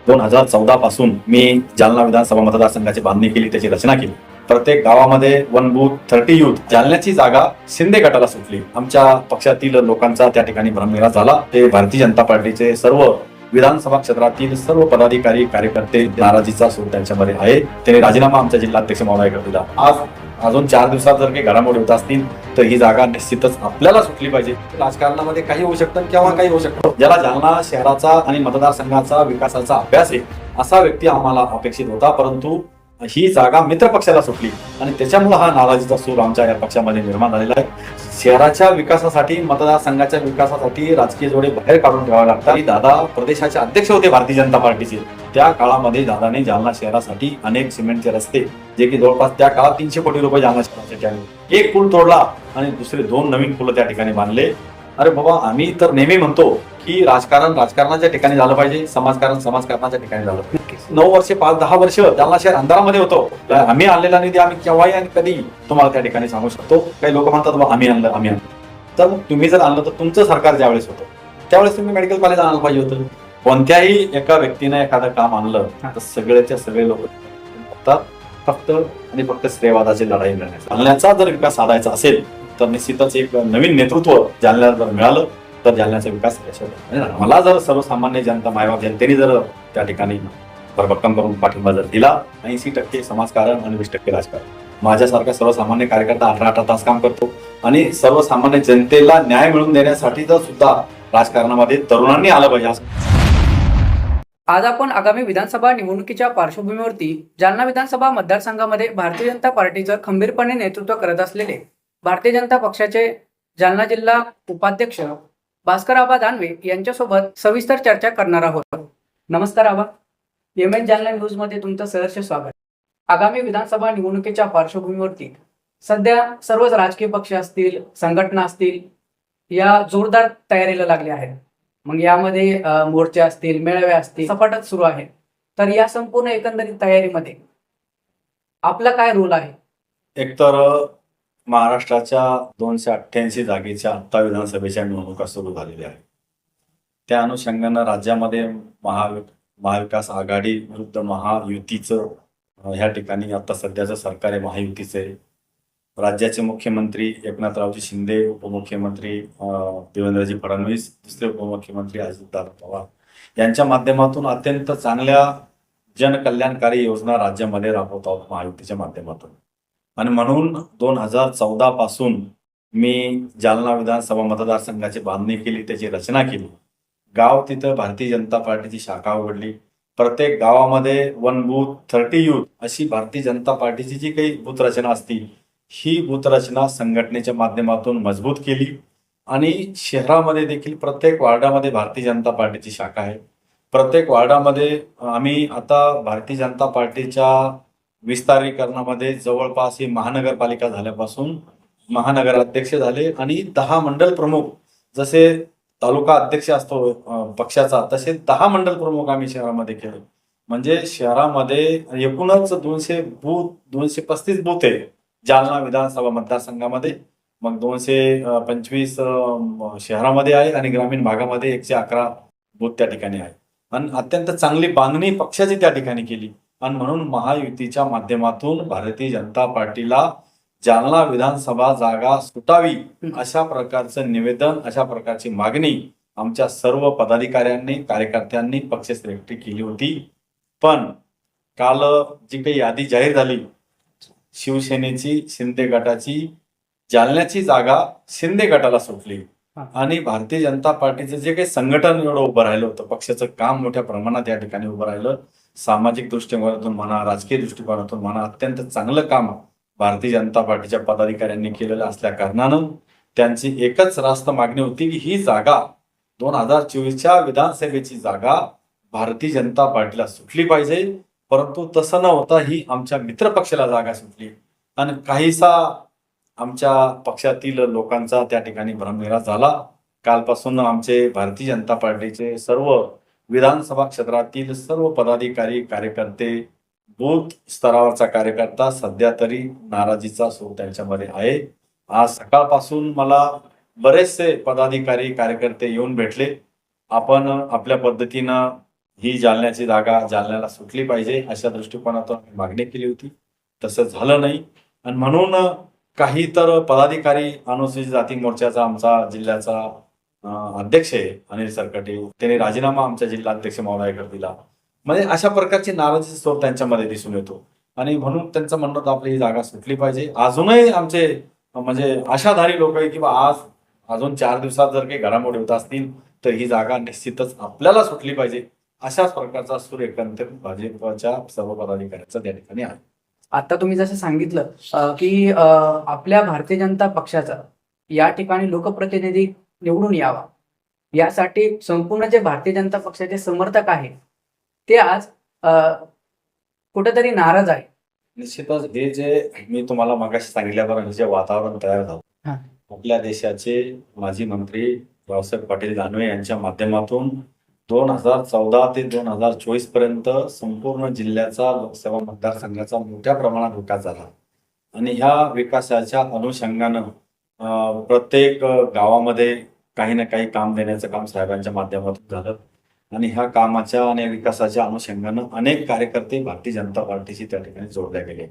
2014 पासून मी जालना विधानसभा मतदारसंघाची बांधणी केली, त्याची रचना केली. प्रत्येक गावामध्ये 1 बूथ 30 युथ. जालन्याची जागा शिंदे गटाला सुटली. आमच्या पक्षातील लोकांचा त्या ठिकाणी भ्रमनिरास झाला. ते भारतीय जनता पार्टीचे सर्व विधानसभा क्षेत्रातील सर्व पदाधिकारी कार्यकर्ते नाराजीचा सूर त्यांच्यामध्ये आहे. त्यांनी राजीनामा आमच्या जिल्हाध्यक्ष महोदयाकडे दिला. आज अजून 4 दिवसात जर काही घडामोडी होत असतील तर ही जागा निश्चितच आपल्याला सुटली पाहिजे. राजकारणामध्ये काही होऊ शकतं किंवा काही होऊ शकतं. ज्याला जालना शहराचा आणि मतदारसंघाचा विकासाचा अभ्यास आहे असा व्यक्ती आम्हाला अपेक्षित होता, परंतु ही जागा मित्र पक्षाला सुटली आणि त्याच्यामुळे हा नाराजीचा सूर आमच्या या पक्षामध्ये निर्माण झालेला आहे. शहराच्या विकासासाठी, मतदारसंघाच्या विकासासाठी राजकीय जोडे बाहेर काढून ठेवावे लागतात. दादा प्रदेशाचे अध्यक्ष होते भारतीय जनता पार्टीचे. त्या काळामध्ये दादाने जालना शहरासाठी अनेक सिमेंटचे रस्ते, जे की जवळपास त्या काळात 300 कोटी रुपये जालना शहरासाठी आले. एक पूल तोडला आणि दुसरे 2 नवीन पूल त्या ठिकाणी बांधले. अरे बाबा, आम्ही तर नेहमी म्हणतो की राजकारण राजकारणाच्या ठिकाणी झालं पाहिजे, समाजकारण समाजकारणाच्या ठिकाणी झालं पाहिजे. 9 वर्षे 5-10 वर्ष जालना शहर अंधारामध्ये होतो. आम्ही आणलेला निधी आम्ही केव्हाही आणि कधी तुम्हाला त्या ठिकाणी सांगू शकतो. काही लोक म्हणतात आम्ही आणलं. तर तुम्ही जर आणलं तर तुमचं सरकार ज्यावेळेस होतं त्यावेळेस तुम्ही मेडिकल कॉलेज आणायला पाहिजे होतं. कोणत्याही एका व्यक्तीने एखादं काम आणलं तर सगळेच्या सगळे लोक फक्त आणि फक्त श्रेयवादाची लढाई लढण्याचा. जालन्याचा जर विकास साधायचा असेल तर निश्चितच एक नवीन नेतृत्व जालन्याला जर मिळालं तर जालन्याचा विकास मला जर सर्वसामान्य जनता, मायबाप जनतेने जर त्या ठिकाणी भरभक्कम करून पाठिंबा जर दिला, 80% समाजकारण आणि 20% राजकारण. माझ्यासारखा सर्वसामान्य कार्यकर्ता 18 तास काम करतो आणि सर्वसामान्य जनतेला न्याय मिळवून देण्यासाठी तर सुद्धा राजकारणामध्ये तरुणांनी आलं पाहिजे. आज आपण आगामी विधानसभा निवडणुकीच्या पार्श्वभूमीवरती जालना विधानसभा मतदारसंघामध्ये भारतीय जनता पार्टीचं खंबीरपणे नेतृत्व करत असलेले भारतीय जनता पक्षाचे जालना जिल्हा उपाध्यक्ष भास्कर आबा दानवे यांच्यासोबत सविस्तर चर्चा करणार आहोत. नमस्कार आबा, एमएच जालना न्यूज मध्ये तुमचं सहर्ष स्वागत. आगामी विधानसभा निवडणुकीच्या पार्श्वभूमीवरती सध्या सर्वच राजकीय पक्ष असतील, संघटना असतील, या जोरदार तयारीला लागल्या आहेत. मग यामध्ये मोर्चे असतील, मेळावे असतील, सपाटच सुरू आहे. तर या संपूर्ण एकंदरीत तयारीमध्ये आपला काय रोल आहे? एकतर महाराष्ट्राच्या 288 जागेच्या आत्ता विधानसभेच्या निवडणुका सुरू झालेल्या आहेत. त्या अनुषंगानं राज्यामध्ये महाविकास आघाडी विरुद्ध महायुतीचं ह्या ठिकाणी आता सध्याचं सरकार आहे महायुतीचं आहे. राज्याचे मुख्यमंत्री एकनाथरावजी शिंदे, उपमुख्यमंत्री देवेंद्रजी फडणवीस, दुसरे उपमुख्यमंत्री अजितदादा पवार यांच्या माध्यमातून अत्यंत चांगल्या जनकल्याणकारी योजना राज्यामध्ये राबवत आहोत महायुतीच्या माध्यमातून. आणि म्हणून 2014 पासून मी जालना विधानसभा मतदारसंघाची बांधणी केली, त्याची रचना केली. गाव तिथं भारतीय जनता पार्टीची शाखा उघडली. प्रत्येक गावामध्ये 1 बूथ 30 युथ अशी भारतीय जनता पार्टीची जी काही बूथ रचना असती, ही बूथ रचना संघटनेच्या माध्यमातून मजबूत केली. आणि शहरामध्ये देखील प्रत्येक वार्डामध्ये भारतीय जनता पार्टीची शाखा आहे. प्रत्येक वार्डामध्ये आम्ही आता भारतीय जनता पार्टीच्या विस्तारीकरणामध्ये जवळपास ही महानगरपालिका झाल्यापासून महानगराध्यक्ष झाले आणि 10 मंडल प्रमुख, जसे तालुका अध्यक्ष असतो पक्षाचा, तसे 10 मंडल प्रमुख आम्ही शहरामध्ये केले. म्हणजे शहरामध्ये एकूणच 235 बूथ आहे जालना विधानसभा मतदारसंघामध्ये. मग 225 शहरामध्ये आहे आणि ग्रामीण भागामध्ये 111 बूथ त्या ठिकाणी आहे. आणि अत्यंत चांगली बांधणी पक्षाची त्या ठिकाणी केली. आणि म्हणून महायुतीच्या माध्यमातून भारतीय जनता पार्टीला जालना विधानसभा जागा सुटावी अशा प्रकारचं निवेदन, अशा प्रकारची मागणी आमच्या सर्व पदाधिकाऱ्यांनी, कार्यकर्त्यांनी पक्षश्रेष्ठी केली होती. पण काल जी काही यादी जाहीर झाली शिवसेनेची, शिंदे गटाची, जालन्याची जागा शिंदे गटाला सुटली. आणि भारतीय जनता पार्टीचं जे काही संघटन एवढं उभं राहिलं होतं, पक्षाचं काम मोठ्या प्रमाणात या ठिकाणी उभं राहिलं. सामाजिक दृष्टिकोनातून म्हणा, राजकीय दृष्टिकोनातून म्हणा, अत्यंत चांगलं काम भारतीय जनता पार्टीच्या पदाधिकाऱ्यांनी केलेलं असल्या कारणानं त्यांची एकच रास्त मागणी होती की ही जागा 2024च्या विधानसभेची जागा भारतीय जनता पार्टीला सुटली पाहिजे. परंतु तसं न होता ही आमच्या मित्र पक्षाला जागा सुटली. आणि काहीसा आमच्या पक्षातील लोकांचा त्या ठिकाणी भ्रमनिरास झाला. कालपासून आमचे भारतीय जनता पार्टीचे सर्व विधानसभा क्षेत्रातील सर्व पदाधिकारी, कार्यकर्ते, बूथ स्तरावरचा कार्यकर्ता सध्या तरी नाराजीचा सूर त्यांच्यामध्ये आहे. आज सकाळपासून मला बरेचसे पदाधिकारी, कार्यकर्ते येऊन भेटले. आपण आपल्या पद्धतीनं ही जालन्याची जागा जालन्याला सुटली पाहिजे अशा दृष्टिकोनातून आम्ही मागणी केली होती. तसं झालं नाही आणि म्हणून काही तर पदाधिकारी अनुसूचित जाती मोर्चाचा आमचा जिल्ह्याचा अध्यक्ष आहे अनिल सरकटे, त्यांनी राजीनामा आमच्या जिल्हाध्यक्ष महोदयाकडे दिला. म्हणजे अशा प्रकारची नाराजी स्वर त्यांच्यामध्ये दिसून येतो आणि म्हणून त्यांचं म्हणणं होतं आपली ही जागा सुटली पाहिजे. अजूनही आमचे म्हणजे आशाधारी लोक आहे की बा आज अजून 4 दिवसात जर काही घडामोडी होत असतील तर ही जागा निश्चितच आपल्याला सुटली पाहिजे. अशाच प्रकारचा सूर एकंदरीत भाजपच्या सर्व पदाधिकाऱ्यांचा त्या ठिकाणी आहे. आता तुम्ही जसं सांगितलं की आपल्या भारतीय जनता पक्षाचा या ठिकाणी लोकप्रतिनिधी निवडून यावा यासाठी संपूर्ण जे भारतीय जनता पक्षाचे समर्थक आहे ते आज कुठेतरी नाराज आहे. निश्चितच हे जे मी तुम्हाला मगाशी सांगितल्याप्रमाणे जे वातावरण तयार झालं, हा. आपल्या देशाचे माजी मंत्री रावसाहेब पाटील दानवे यांच्या माध्यमातून 2014 ते 2024 पर्यंत संपूर्ण जिल्ह्याचा लोकसभा मतदारसंघाचा मोठ्या प्रमाणात विकास झाला आणि ह्या विकासाच्या अनुषंगानं प्रत्येक गावामध्ये काही ना काही काम देण्याचं काम साहेबांच्या माध्यमातून झालं आणि ह्या कामाच्या आणि विकासाच्या अनुषंगानं अनेक कार्यकर्ते भारतीय जनता पार्टीशी त्या ठिकाणी जोडले गेले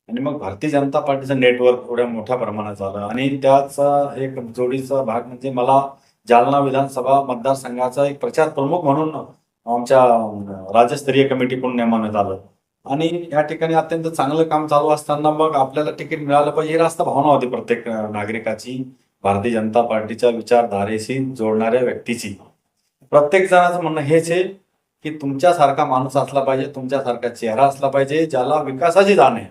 आणि मग भारतीय जनता पार्टीचं नेटवर्क एवढ्या मोठ्या प्रमाणात झालं आणि त्याचा एक जोडीचा भाग म्हणजे मला जालना विधानसभा मतदारसंघाचा एक प्रचार प्रमुख म्हणून आमच्या राज्यस्तरीय कमिटीकडून नेमण्यात आलं आणि या ठिकाणी अत्यंत चांगलं काम चालू असताना मग आपल्याला तिकीट मिळालं पाहिजे ही रास्त भावना होती प्रत्येक नागरिकाची, भारतीय जनता पार्टीच्या विचारधारेशी जोडणाऱ्या व्यक्तीची. प्रत्येक जणाचं म्हणणं हेच आहे की तुमच्यासारखा माणूस असला पाहिजे, तुमच्यासारखा चेहरा असला पाहिजे, ज्याला विकासाची जाण आहे,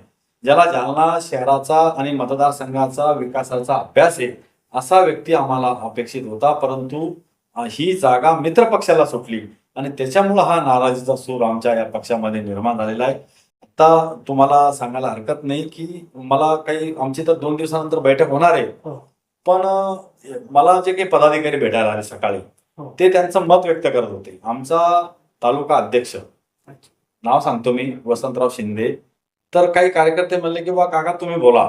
ज्याला जालना शहराचा आणि मतदारसंघाचा विकासाचा अभ्यास आहे असा व्यक्ती आम्हाला अपेक्षित होता. परंतु ही जागा मित्र पक्षाला सुटली आणि त्याच्यामुळं हा नाराजीचा सूर आमच्या या पक्षामध्ये निर्माण झालेला आहे. आता तुम्हाला सांगायला हरकत नाही की मला काही आमची तर 2 दिवसानंतर बैठक होणार आहे, पण मला जे काही पदाधिकारी भेटायला आले सकाळी ते त्यांचं मत व्यक्त करत होते. आमचा तालुका अध्यक्ष, नाव सांगतो मी, वसंतराव शिंदे, तर काही कार्यकर्ते म्हणले की बा काका तुम्ही बोला,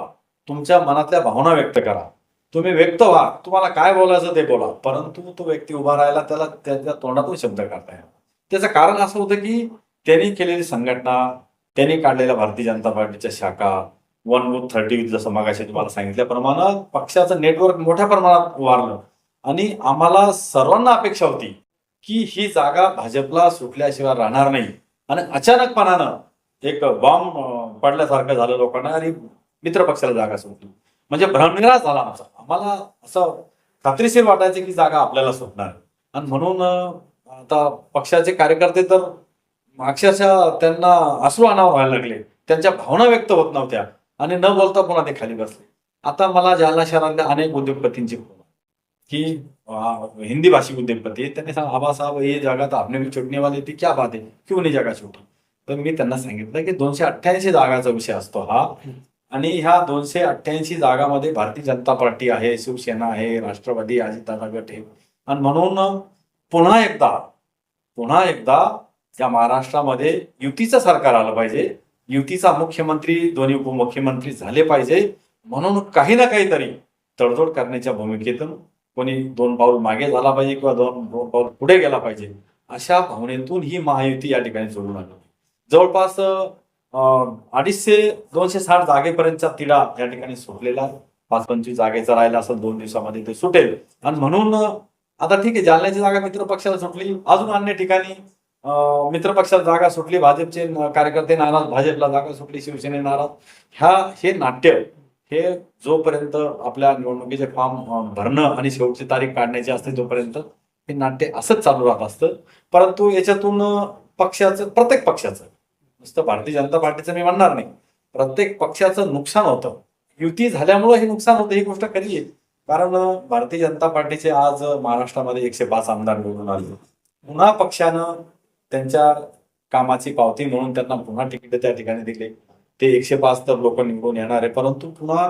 तुमच्या मनातल्या भावना व्यक्त करा, तुम्ही व्यक्त व्हा, तुम्हाला काय बोलायचं ते बोला. परंतु तो व्यक्ती उभा राहिला, त्याला त्याच्या तोंडातून शब्द काढता येईल. त्याचं कारण असं होतं की त्यांनी केलेली संघटना, त्यांनी काढलेल्या भारतीय जनता पार्टीच्या शाखा, 1 booth 30 जसं मगाशी तुम्हाला सांगितल्याप्रमाणे पक्षाचं नेटवर्क मोठ्या प्रमाणात वाढलं आणि आम्हाला सर्वांना अपेक्षा होती की ही जागा भाजपला सुटल्याशिवाय राहणार नाही आणि अचानकपणानं एक बॉम्ब पडल्यासारखं झालं लोकांना आणि मित्र पक्षाला जागा सुटली. म्हणजे भ्रमनिराश झाला आमचा. आम्हाला असं खात्रीशीर वाटायचं की जागा आपल्याला सुटणार आणि म्हणून आता पक्षाचे कार्यकर्ते तर अक्षरशः त्यांना अश्रू अनावर व्हायला लागले, त्यांच्या भावना व्यक्त होत नव्हत्या आणि न बोलता पुन्हा ते खाली बसले. आता मला जालना शहरातल्या अनेक उद्योगपतींची फोन की हिंदी भाषिक उद्योगपती, त्यांनी सांगा आबा साहब ये जगह तो आपने भी छूटने वाली थी, क्या बात है, क्यों नहीं जगह छूटी. तर मी त्यांना सांगितलं की 288 जागाचा विषय असतो हा आणि ह्या 288 जागामध्ये भारतीय जनता पार्टी आहे, शिवसेना आहे, राष्ट्रवादी, अजितदादा गट आहे आणि म्हणून पुन्हा एकदा या महाराष्ट्रामध्ये युतीचं सरकार आलं पाहिजे, युतीचा मुख्यमंत्री, दोन्ही उपमुख्यमंत्री झाले पाहिजे. म्हणून काही ना काहीतरी तडजोड करण्याच्या भूमिकेतून कोणी 2 पाऊल मागे झाला पाहिजे किंवा 2 पाऊल पुढे गेला पाहिजे अशा भावनेतून ही महायुती या ठिकाणी जोडून आली. जवळपास 250-260 जागेपर्यंतचा तिढा या ठिकाणी सुटलेला, 5-25 जागेचा राहिला असेल, 2 दिवसामध्ये ते सुटेल आणि म्हणून आता ठीक आहे, जालन्याची जागा मित्र पक्षाला सुटली, अजून अन्य ठिकाणी मित्र पक्षाला जागा सुटली, भाजपचे कार्यकर्ते नाराज, भाजपला जागा सुटली, शिवसेने नाराज. हे नाट्य हे जोपर्यंत आपल्या निवडणुकीचे फॉर्म भरणं आणि शेवटची तारीख काढण्याची असते तोपर्यंत हे नाट्य असंच चालू राहत असतं. परंतु याच्यातून प्रत्येक पक्षाचं, नुसतं भारतीय जनता पार्टीचं मी म्हणणार नाही, प्रत्येक पक्षाचं नुकसान होतं. युती झाल्यामुळे हे नुकसान होतं ही गोष्ट खरी आहे. कारण भारतीय जनता पार्टीचे आज महाराष्ट्रामध्ये 105 आमदार निवडून आले. पुन्हा पक्षानं त्यांच्या कामाची पावती म्हणून त्यांना पुन्हा तिकीट त्या ठिकाणी दिले. ते 105 तर लोक निवडून येणार आहे, परंतु पुन्हा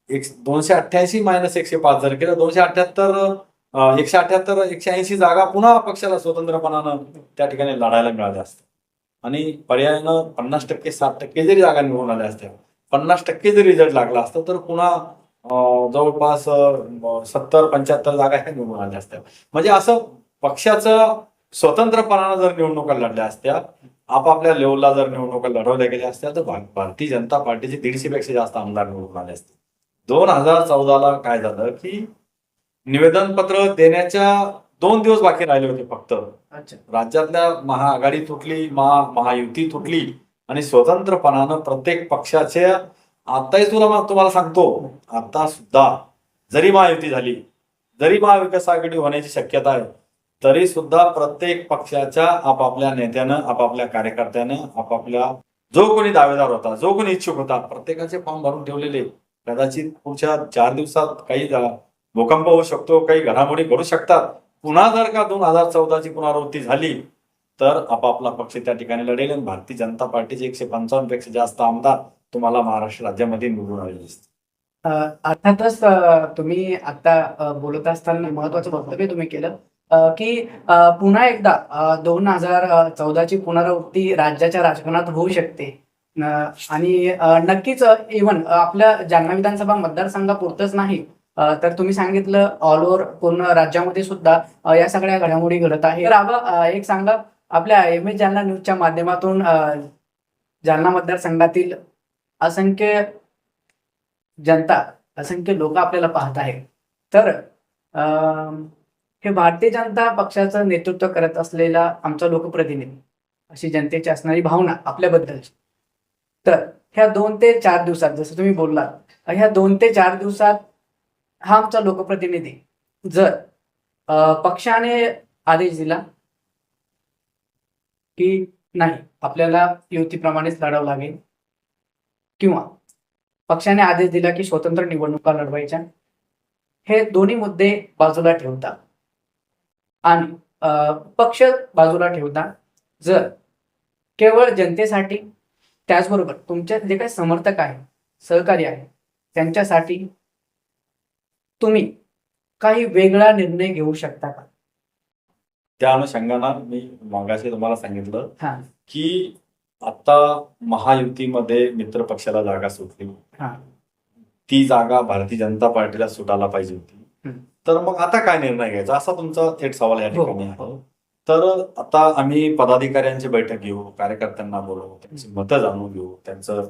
288 - 105 जर केलं, 278 178 180 जागा पुन्हा पक्षाला स्वतंत्रपणानं त्या ठिकाणी लढायला मिळाल्या असतात आणि पर्यायानं 50% 60% जरी जागा निवडून आल्या असत्या, 50% जरी रिझल्ट लागला असता तर पुन्हा जवळपास 70-75 जागा ह्या निवडून आल्या असत्या. म्हणजे असं पक्षाचं स्वतंत्रपणानं जर निवडणुका लढल्या असत्या, आपापल्या लेवलला जर निवडणुका लढवल्या गेल्या असत्या, तर भारतीय जनता पार्टीचे 150 पेक्षा जास्त आमदार निवडून आले असते. 2014ला काय झालं की निवेदन पत्र देण्याच्या 2 दिवस बाकी राहिले होते फक्त. अच्छा. राज्यातल्या महाआघाडी तुटली, महायुती तुटली आणि स्वतंत्रपणानं प्रत्येक पक्षाच्या आताही तुम्हाला सांगतो, आता सुद्धा जरी महायुती झाली, जरी महाविकास आघाडी होण्याची शक्यता आहे, तरी सुद्धा प्रत्येक पक्षाच्या आपापल्या नेत्यानं, आपापल्या कार्यकर्त्यानं, आपापल्या जो कोणी दावेदार होता, जो कोणी इच्छुक होता, प्रत्येकाचे फॉर्म भरून ठेवलेले. कदाचित पुढच्या 4 दिवसात काही भूकंप होऊ शकतो, काही घडामोडी घडू शकतात. पुन्हा जर का 2014ची पुनरावृत्ती झाली तर आपापला पक्ष त्या ठिकाणी लढेल आणि भारतीय जनता पार्टीचे 155 पेक्षा जास्त आमदार तुम्हाला महाराष्ट्र राज्यामध्ये निवडून आलेले दिसतील. अर्थातच तुम्ही आता बोलत असताना महत्वाचं वक्तव्य तुम्ही केलं की पुन्हा एकदा 2014ची पुनरावृत्ती राज्याच्या राजकारणात होऊ शकते आणि नक्कीच इव्हन आपल्या जालना विधानसभा मतदारसंघापुरतंच नाही तर तुम्ही सांगितलं ऑल ओव्हर पूर्ण राज्यामध्ये सुद्धा या सगळ्या घडामोडी घडत आहे. तर आबा एक सांगा, आपल्या MS जालना न्यूजच्या माध्यमातून जालना मतदारसंघातील असंख्य जनता, असंख्य लोक आपल्याला पाहत आहेत. तर हे भारतीय जनता पक्षाचं नेतृत्व करत असलेला आमचा लोकप्रतिनिधी, अशी जनतेची असणारी भावना आपल्याबद्दलची. तर ह्या 2 ते 4 दिवसात जसं तुम्ही बोललात, ह्या 2 ते 4 दिवसात हा आमचा लोकप्रतिनिधी जर पक्षाने आदेश दिला की नाही आपल्याला युतीप्रमाणेच लढावं लागेल, किंवा पक्षाने आदेश दिला की स्वतंत्र निवडणुका लढवायच्या, हे दोन्ही मुद्दे बाजूला ठेवता आणि पक्ष बाजूला ठेवता जर केवळ जनतेसाठी, त्याचबरोबर तुमचे जे काही समर्थक आहे, सहकारी आहे, त्यांच्यासाठी तुम्ही काही वेगळा निर्णय घेऊ शकता का? त्या अनुषंगानं मी मागाशी तुम्हाला सांगितलं हा. की आता महायुतीमध्ये मित्र पक्षाला जागा सुटली, हा. ती जागा भारतीय जनता पार्टीला सुटायला पाहिजे होती. हम्म. तर मग आता काय निर्णय घ्यायचा, असा तुमचा थेट सवाल या हो, ठिकाणी आहे. हो. तर आता आम्ही पदाधिकाऱ्यांची बैठक घेऊ, कार्यकर्त्यांना बोलवू, त्यांची मतं जाणून घेऊ, त्यांचं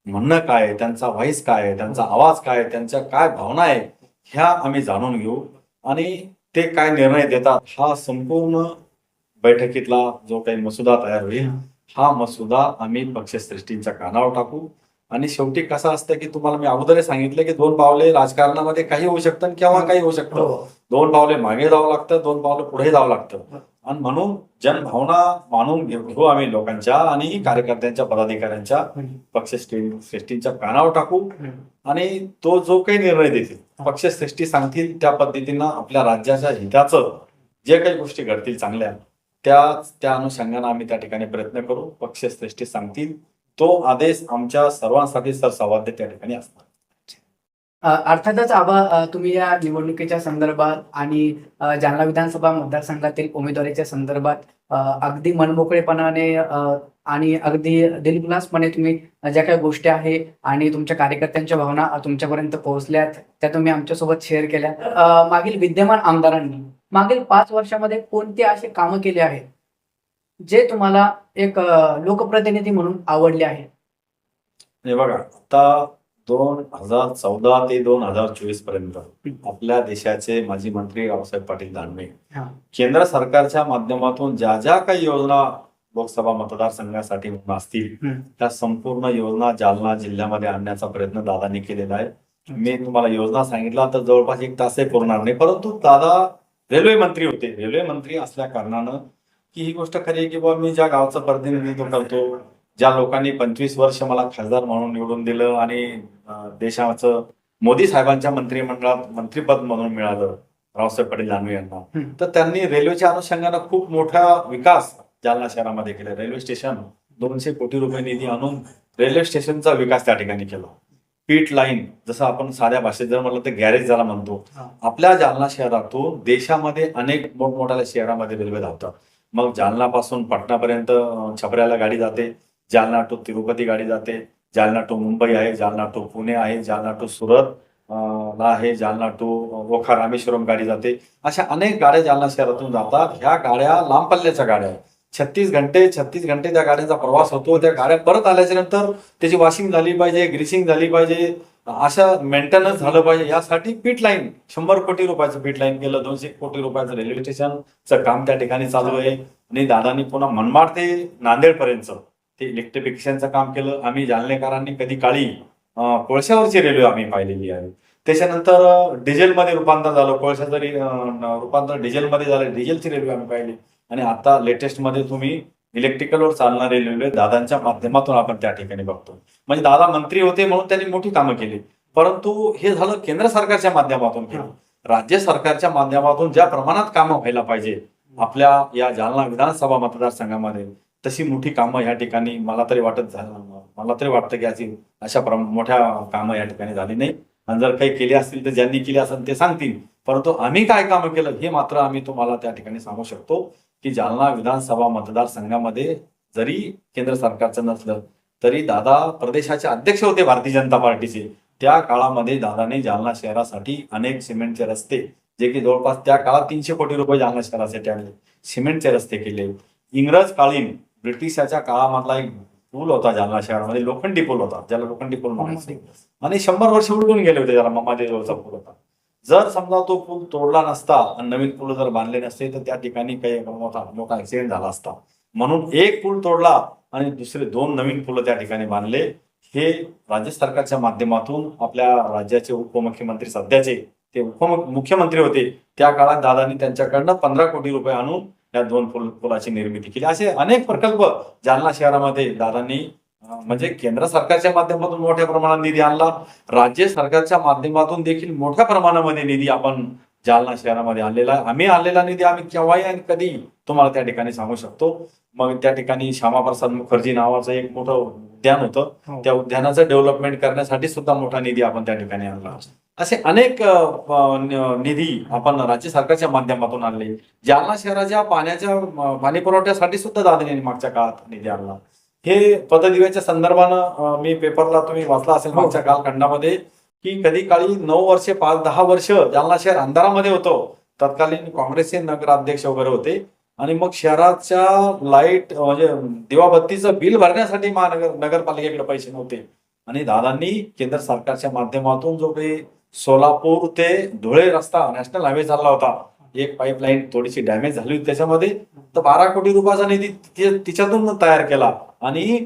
म्हणणं काय आहे, त्यांचा व्हॉइस काय आहे, त्यांचा आवाज काय आहे, त्यांच्या काय भावना आहे, ह्या आम्ही जाणून घेऊ आणि ते काय निर्णय देतात हा संपूर्ण बैठकीतला जो काही मसुदा तयार होईल, हा मसुदा आम्ही पक्षश्रेष्ठींच्या कानावर टाकू. आणि शेवटी कसं असतं की तुम्हाला मी अगोदर सांगितलं की 2 पावले राजकारणामध्ये काही होऊ शकतं किंवा काही होऊ शकतं. हो. 2 पावले मागे जावं लागतं, 2 पावले पुढे जावं लागतं. आणि म्हणून जनभावना मानून घेऊ आम्ही लोकांच्या आणि कार्यकर्त्यांच्या, पदाधिकाऱ्यांच्या, पक्षश्रेष्ठींच्या कानावर टाकू आणि तो जो काही निर्णय देतील, पक्षश्रेष्ठी सांगतील त्या पद्धतीनं आपल्या राज्याच्या हिताचं जे काही गोष्टी घडतील चांगल्या, त्या अनुषंगानं आम्ही त्या ठिकाणी प्रयत्न करू. पक्षश्रेष्ठी सांगतील तो आदेश आमच्या सर्वांसाठी सरसंवाद त्या ठिकाणी असणार. अर्थातच आबा, तुम्ही या निवडणुकीच्या संदर्भात आणि जालना विधानसभा मतदारसंघातील उमेदवारीच्या संदर्भात अगदी मनमोकळेपणाने आणि अगदी दिलखुलासपणे तुम्ही ज्या काही गोष्टी आहे आणि तुमच्या कार्यकर्त्यांच्या भावना तुमच्यापर्यंत पोहोचल्यात, त्या तुम्ही आमच्यासोबत शेअर केल्या. मागील विद्यमान आमदारांनी मागील 5 वर्षामध्ये कोणते असे कामं केले आहेत जे तुम्हाला एक लोकप्रतिनिधी म्हणून आवडले आहे? हे बघा, आता 2014 ते 2024 पर्यंत आपल्या देशाचे माजी मंत्री रावसाहेब पाटील दानवे केंद्र सरकारच्या माध्यमातून ज्या ज्या काही योजना लोकसभा मतदारसंघासाठी असतील, त्या संपूर्ण योजना जालना जिल्ह्यामध्ये आणण्याचा प्रयत्न दादांनी केलेला आहे. मी तुम्हाला योजना सांगितला तर जवळपास 1 तासही पुरणार नाही, परंतु दादा रेल्वे मंत्री होते. रेल्वे मंत्री असल्या कारणानं की ही गोष्ट खरी आहे की बाबा मी ज्या गावचं प्रतिनिधित्व करतो, ज्या लोकांनी 25 वर्ष मला खासदार म्हणून निवडून दिलं आणि देशाचं मोदी साहेबांच्या मंत्रिमंडळात मंत्रिपद म्हणून मिळालं रावसाहेब पाटील दानवे यांना, तर त्यांनी रेल्वेच्या अनुषंगानं खूप मोठा विकास जालना शहरामध्ये केला. रेल्वे स्टेशन 200 कोटी रुपये निधी आणून रेल्वे स्टेशनचा विकास त्या ठिकाणी केला. पीट लाईन, जसं आपण साध्या भाषेत जर म्हणलं तर गॅरेज ज्याला म्हणतो, आपल्या जालना शहरातून देशामध्ये अनेक मोठमोठ्या शहरामध्ये रेल्वे धावतात. मग जालनापासून पटनापर्यंत छपऱ्याला गाडी जाते, जालना टू तिरुपती गाडी जाते, जालना टू मुंबई आहे, जालना टू पुणे आहे, जालना टू सुरत ला आहे, जालना टू ओखा रामेश्वरम गाडी जाते. अशा अनेक गाड्या जालना शहरातून जातात. ह्या गाड्या लांब पल्ल्याच्या गाड्या आहेत. 36 घंटे त्या गाड्यांचा प्रवास होतो. त्या गाड्या परत आल्याच्या नंतर त्याची वॉशिंग झाली पाहिजे, ग्रीसिंग झाली पाहिजे, अशा मेंटेनन्स झालं पाहिजे. यासाठी पीट लाईन 100 कोटी रुपयाचं पीट लाईन केलं. 200 कोटी रुपयाचं रेल्वे स्टेशनचं काम त्या ठिकाणी चालू आहे. आणि दादांनी पुन्हा मनमाड ते नांदेड पर्यंत ते इलेक्ट्रिफिकेशनचं काम केलं. आम्ही जालनेकरांनी कधी काळी कोळशावरची रेल्वे आम्ही पाहिलेली आहे. त्याच्यानंतर डिझेलमध्ये रूपांतर झालं. कोळशाचं रूपांतर डिझेलमध्ये झालं. डिझेलची रेल्वे आम्ही पाहिली. आणि आता लेटेस्ट मध्ये तुम्ही इलेक्ट्रिकलवर चालणारे रेल्वे दादांच्या माध्यमातून आपण त्या ठिकाणी बघतो. म्हणजे दादा मंत्री होते म्हणून त्यांनी मोठी कामं केली, परंतु हे झालं केंद्र सरकारच्या माध्यमातून केलं. राज्य सरकारच्या माध्यमातून ज्या प्रमाणात कामं व्हायला पाहिजे आपल्या या जालना विधानसभा मतदारसंघामध्ये, तशी मोठी कामं या ठिकाणी मला तरी वाटतं की अशा मोठ्या कामं या ठिकाणी झाली नाही. आणि जर काही केली असतील तर ज्यांनी केली असेल ते सांगतील, परंतु आम्ही काय कामं केलं हे मात्र आम्ही तुम्हाला त्या ठिकाणी सांगू शकतो की जालना विधानसभा मतदारसंघामध्ये जरी केंद्र सरकारचं नसलं तरी दादा प्रदेशाचे अध्यक्ष होते भारतीय जनता पार्टीचे. त्या काळामध्ये दादाने जालना शहरासाठी अनेक सिमेंटचे रस्ते, जे की जवळपास त्या काळात 300 कोटी रुपये जालना शहरासाठी आणले, सिमेंटचे रस्ते केले. इंग्रजकालीन ब्रिटिशाच्या काळामधला एक पूल होता जालना शहरामध्ये, लोखंडी पूल होता, ज्याला लोखंडी पूल म्हणायचे, आणि 100 वर्ष उलटून गेले होते, ज्याला ममादेवचा पूल होता. जर समजा तो पूल तोडला नसता आणि नवीन पूल जर बांधले नसते तर त्या ठिकाणी काही मोठा ऍक्सिडेंट झाला असता. म्हणून एक पूल तोडला आणि दुसरे 2 नवीन पूल त्या ठिकाणी बांधले. हे राज्य सरकारच्या माध्यमातून आपल्या राज्याचे उपमुख्यमंत्री, सध्याचे ते मुख्यमंत्री होते त्या काळात, दादांनी त्यांच्याकडनं 15 कोटी रुपये आणून या 2 पुलाची निर्मिती केली. असे अनेक प्रकल्प जालना शहरामध्ये दादांनी म्हणजे केंद्र सरकारच्या माध्यमातून मोठ्या प्रमाणात निधी आणला. राज्य सरकारच्या माध्यमातून देखील मोठ्या प्रमाणामध्ये निधी आपण जालना शहरामध्ये आणलेला आहे. आम्ही आणलेला निधी आम्ही केव्हाही आणि कधी तुम्हाला त्या ठिकाणी सांगू शकतो. मग त्या ठिकाणी श्यामाप्रसाद मुखर्जी नावाचं एक मोठं उद्यान होतं, त्या उद्यानाचं डेव्हलपमेंट करण्यासाठी सुद्धा मोठा निधी आपण त्या ठिकाणी आणला. असे अनेक निधी आपण राज्य सरकारच्या माध्यमातून आणले. जालना शहराच्या पाणी पुरवठ्यासाठी सुद्धा दादांनी मागच्या काळात निधी आणला. हे पददिव्याच्या संदर्भानं मी पेपरला तुम्ही वाचला असेल मागच्या कालखंडामध्ये की कधी काळी 9 वर्षे 5-10 वर्ष जालना शहर अंधारामध्ये होतं. तत्कालीन काँग्रेसचे नगराध्यक्ष वगैरे होते आणि मग शहराच्या लाईट म्हणजे दिवाबत्तीचं बिल भरण्यासाठी नगरपालिकेकडे पैसे नव्हते. आणि दादांनी केंद्र सरकारच्या माध्यमातून जो काही सोलापूर ते धुळे रस्ता नॅशनल हायवे चालला होता, एक पाईपलाईन थोडीशी डॅमेज झाली होती त्याच्यामध्ये, तर 12 कोटी रुपयाचा निधी तिच्यातून तयार केला आणि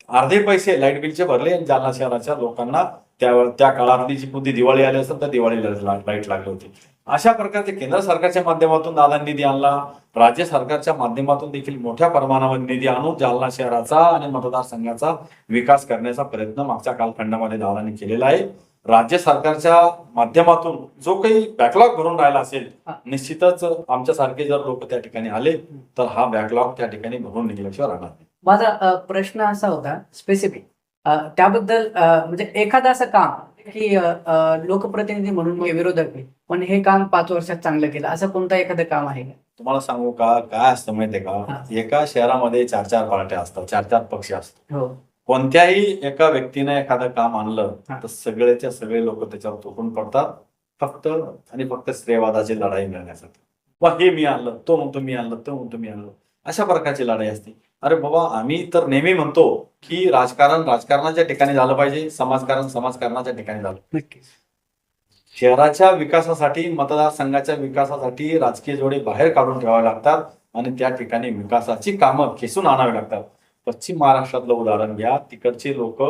अर्धे पैसे लाईट बिलचे भरले. आणि जालना शहराच्या लोकांना त्या काळातली जी कोणती दिवाळी आली असेल तर दिवाळीला लाईट लागली होती. अशा प्रकारचे केंद्र सरकारच्या माध्यमातून दादांनी निधी आणला. राज्य सरकारच्या माध्यमातून देखील मोठ्या प्रमाणामध्ये निधी आणून जालना शहराचा आणि मतदारसंघाचा विकास करण्याचा प्रयत्न मागच्या कालखंडामध्ये दादांनी केलेला आहे. राज्य सरकारच्या माध्यमातून जो काही बॅकलॉग भरून राहिला असेल, निश्चितच आमच्यासारखे जर लोक त्या ठिकाणी आले तर हा बॅकलॉग त्या ठिकाणी भरून निघल्याशिवाय राहणार नाही. माझा प्रश्न असा होता स्पेसिफिक त्याबद्दल, म्हणजे एखादं असं काम की लोकप्रतिनिधी म्हणून विरोधक आहे पण हे काम 5 वर्षात चांगलं केलं, असं कोणतं एखादं काम आहे का? तुम्हाला सांगू का, काय असतं माहितीये का, एका शहरामध्ये 4-4 पार्ट्या असतात, 4-4 पक्ष असतात. हो. कोणत्याही एका व्यक्तीने एखादं काम आणलं तर सगळेच्या सगळे लोक त्याच्यावर तुटून पडतात, फक्त आणि फक्त श्रेयवादाची लढाई मिळण्यासाठी. वा हे मी आणलं, तो म्हणतो मी आणलं, तो म्हणतो मी आणलं, अशा प्रकारची लढाई असते. अरे बाबा, आम्ही तर नेहमी म्हणतो की राजकारण राजकारणाच्या ठिकाणी झालं पाहिजे, समाजकारण समाजकारणाच्या ठिकाणी झालं. नक्कीच. शहराच्या विकासासाठी, मतदारसंघाच्या विकासासाठी राजकीय जोडे बाहेर काढून ठेवावे लागतात आणि त्या ठिकाणी विकासाची कामं खेचून आणावी लागतात. पश्चिम महाराष्ट्रातलं उदाहरण घ्या, तिकडचे लोक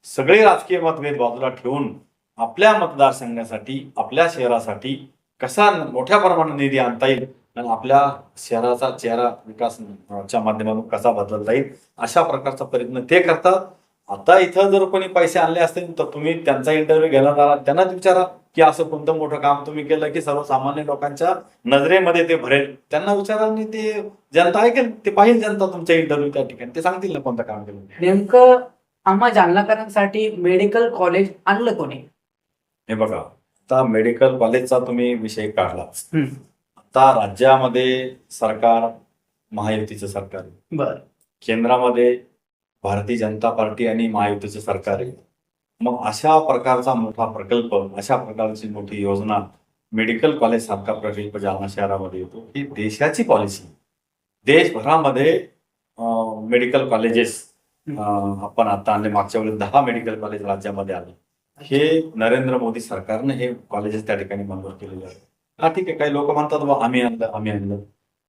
सगळे राजकीय मतभेद बाजूला ठेवून आपल्या मतदारसंघासाठी, आपल्या शहरासाठी कसा मोठ्या प्रमाणात निधी आणता येईल आणि आपल्या शहराचा चेहरा विकासाच्या माध्यमातून कसा बदलता येईल, अशा प्रकारचा प्रयत्न ते करतात. आता इथं जर कोणी पैसे आणले असतील तर तुम्ही त्यांचा इंटरव्ह्यू घेणार आहात, त्यांनाच विचारा की असं कोणतं मोठं काम तुम्ही केलं की सर्वसामान्य लोकांच्या नजरेमध्ये ते भरेल. त्यांना विचारा आणि ते जनता ऐकेल, ते पाहिजे जनता तुमच्या इंटरव्ह्यू त्या ठिकाणी, ते सांगतील ना कोणतं काम केलं. नेमकं आम्हा जालनाकरांसाठी मेडिकल कॉलेज आणलं कोणी? हे बघा, आता मेडिकल कॉलेजचा तुम्ही विषय काढला. आता राज्यामध्ये सरकार महायुतीचं सरकार आहे, बर, केंद्रामध्ये भारतीय जनता पार्टी आणि महायुतीचं सरकार आहे. मग अशा प्रकारचा मोठा प्रकल्प, अशा प्रकारची मोठी योजना, मेडिकल कॉलेज सारखा प्रकल्प जालना शहरामध्ये येतो. ही देशाची पॉलिसी. देशभरामध्ये मेडिकल कॉलेजेस आपण आता आणले. मागच्या वेळेस 10 मेडिकल कॉलेज राज्यामध्ये आले. हे नरेंद्र मोदी सरकारने हे कॉलेजेस त्या ठिकाणी मंजूर केलेले आहेत. हा ठीक आहे, काही लोक म्हणतात बा आम्ही आणलं.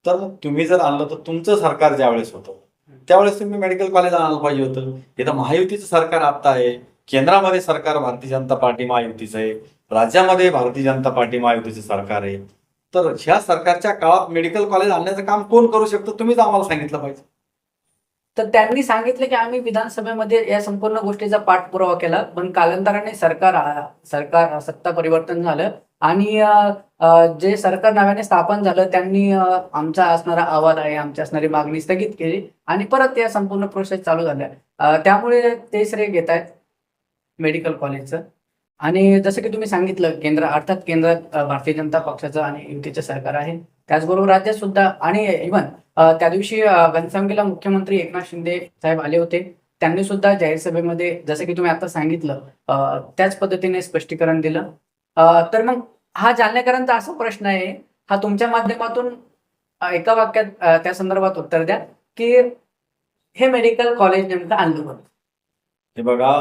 तर मग तुम्ही जर आणलं तर तुमचं सरकार ज्यावेळेस होतं त्यावेळेस तुम्ही मेडिकल कॉलेज आणायला पाहिजे होतं. इथं महायुतीचं सरकार आता आहे. केंद्रामध्ये सरकार भारतीय जनता पार्टी महायुतीचं आहे. राज्यामध्ये भारतीय जनता पार्टी महायुतीचं सरकार आहे. तर ह्या सरकारच्या काळात मेडिकल कॉलेज आणण्याचं काम कोण करू शकतं? तुम्हीच आम्हाला सांगितलं पाहिजे. तर त्यांनी सांगितलं की आम्ही विधानसभेमध्ये या संपूर्ण गोष्टीचा पाठपुरावा केला, पण कालांतराने सत्ता परिवर्तन झालं आणि जे सरकार नव्याने स्थापन झालं त्यांनी आमचा असणारा अहवाल आहे, आमची असणारी मागणी स्थगित केली आणि परत या संपूर्ण प्रोसेस चालू झाल्या. त्यामुळे ते श्रेय घेत आहेत मेडिकल कॉलेजचं. आणि जसं की तुम्ही सांगितलं केंद्रात भारतीय जनता पक्षाचं आणि युतीचं सरकार आहे. त्याचबरोबर राज्यात सुद्धा आणि इव्हन त्या दिवशी घनसावंगीला मुख्यमंत्री एकनाथ शिंदे साहेब आले होते. त्यांनी सुद्धा जाहीर सभेमध्ये जसं की तुम्ही आता सांगितलं त्याच पद्धतीने स्पष्टीकरण दिलं. तर मग हा जालनेकरांचा असा प्रश्न आहे, हा तुमच्या माध्यमातून एका वाक्यात त्या संदर्भात उत्तर द्या की हे मेडिकल कॉलेज नेमकं आणलं होतं. हे बघा,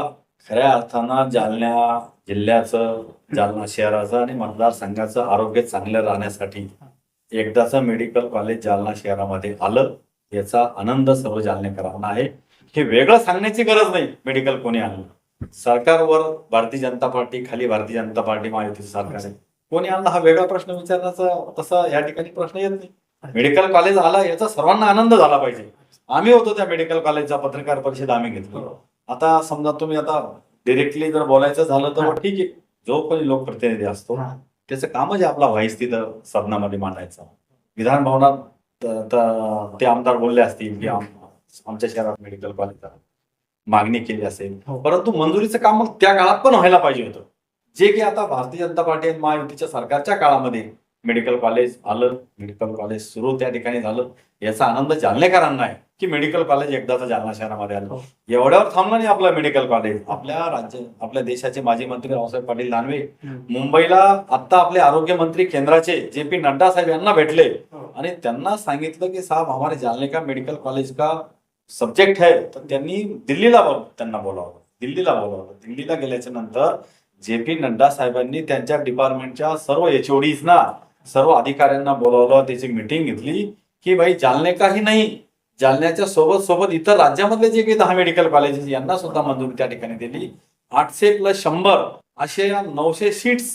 खऱ्या अर्थानं जालना जिल्ह्याचं, जालना शहराचं आणि मतदारसंघाचं आरोग्य चांगलं राहण्यासाठी एकदाचं मेडिकल कॉलेज जालना शहरामध्ये आलं याचा आनंद सर्व जालनेकरांना आहे. हे वेगळं सांगण्याची गरज नाही. मेडिकल कोणी आणलं, सरकारवर भारतीय जनता पार्टी, खाली भारतीय जनता पार्टी महायुतीचं सरकार आहे. कोणी आणलं हा वेगळा प्रश्न विचारण्याचा तसा या ठिकाणी प्रश्न येत नाही. मेडिकल कॉलेज आला याचा सर्वांना आनंद झाला पाहिजे. आम्ही होतो त्या मेडिकल कॉलेजचा, पत्रकार परिषद आम्ही घेतली. आता समजा तुम्ही आता डिरेक्टली जर बोलायचं झालं तर मग ठीक आहे, जो कोणी लोकप्रतिनिधी असतो त्याचं कामच आहे आपला व्हाईस तिथं सदनामध्ये मांडायचं. विधान भवनात ते आमदार बोलले असतील की आमच्या शहरात मेडिकल कॉलेज मागणी केली असेल, परंतु मंजुरीचं काम मग त्या काळात पण व्हायला पाहिजे होतं. जे की आता भारतीय जनता पार्टी आणि महायुतीच्या सरकारच्या काळामध्ये मेडिकल कॉलेज आलं, मेडिकल कॉलेज सुरू त्या ठिकाणी झालं. याचा आनंद जालनेकरांना आहे की मेडिकल कॉलेज एकदाच जालना शहरामध्ये आलं. एवढ्यावर थांबलं नाही आपलं मेडिकल कॉलेज. आपल्या देशाचे माजी मंत्री रावसाहेब पाटील दानवे मुंबईला आता आपले आरोग्य मंत्री केंद्राचे जे.पी. नड्डा साहेब यांना भेटले आणि त्यांना सांगितलं की साहेब हमारे जालने का मेडिकल कॉलेज का सब्जेक्ट है. तर त्यांनी त्यांना बोलावलं. दिल्लीला गेल्याच्या नंतर जे.पी. नड्डा साहेबांनी त्यांच्या डिपार्टमेंटच्या सर्व HODs सर्व अधिकाऱ्यांना बोलावलं, त्याची मीटिंग घेतली की भाई जालने काही नाही, जालन्याच्या सोबत इतर राज्यामधले जे काही 10 मेडिकल कॉलेजेस यांना सुद्धा मंजुरी त्या ठिकाणी दिली. 800+100 असे 900 सीट्स